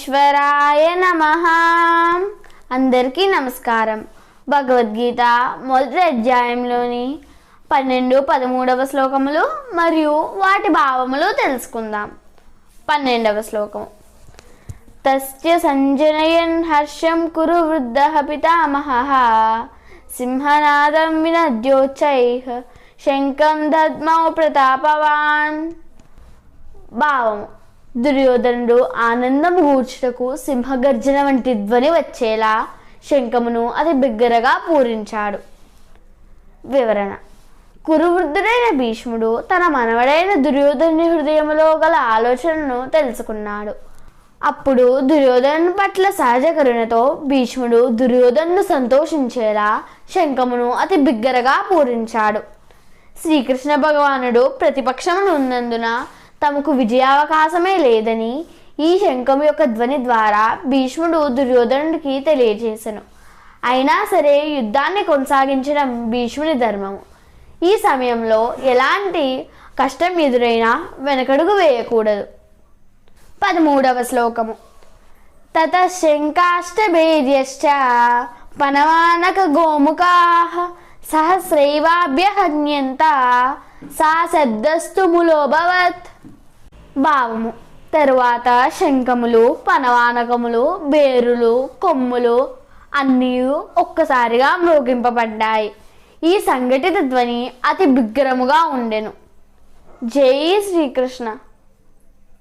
విఘ్నేశ్వరాయ నమః. అందరికీ నమస్కారం. భగవద్గీత మొదటి అధ్యాయంలోని 12, 13వ శ్లోకములు మరియు వాటి భావములు తెలుసుకుందాం. 12వ శ్లోకము. తస్య సంజనయన్ హర్షం కురు వృద్ధః పితామహః సింహనాదం వినద్యోచ్చైః శంఖం దద్మౌ ప్రతాపవాన్. భావము: దుర్యోధనుడు ఆనందము గూర్చుటకు సింహగర్జన వంటి ధ్వని వచ్చేలా శంఖమును అతి బిగ్గరగా పూరించాడు. వివరణ: కురువృద్ధుడైన భీష్ముడు తన మనవడైన దుర్యోధనుని హృదయములో గల ఆలోచనను తెలుసుకున్నాడు. అప్పుడు దుర్యోధను పట్ల సహజ కరుణతో భీష్ముడు దుర్యోధనును సంతోషించేలా శంఖమును అతి బిగ్గరగా పూరించాడు. శ్రీకృష్ణ భగవానుడు ప్రతిపక్షమును ఉన్నందున తమకు విజయావకాశమే లేదని ఈ శంఖం యొక్క ధ్వని ద్వారా భీష్ముడు దుర్యోధనుడికి తెలియజేసెను. అయినా సరే యుద్ధాన్ని కొనసాగించడం భీష్ముని ధర్మము. ఈ సమయంలో ఎలాంటి కష్టం ఎదురైనా వెనకడుగు వేయకూడదు. 13వ శ్లోకము. తతః శంఖాష్టభేద్యశ్చ పనవానక గోముఖాః సహస్రైవాభ్యహన్యంత సా శబ్దస్తు ములోభవత్. భావము: తరువాత శంఖములు, పనవానకములు, బేరులు, కొమ్ములు అన్నీ ఒక్కసారిగా మ్రోగింపబడ్డాయి. ఈ సంఘటిత ధ్వని అతి బిగ్గరముగా ఉండెను. జై శ్రీకృష్ణ.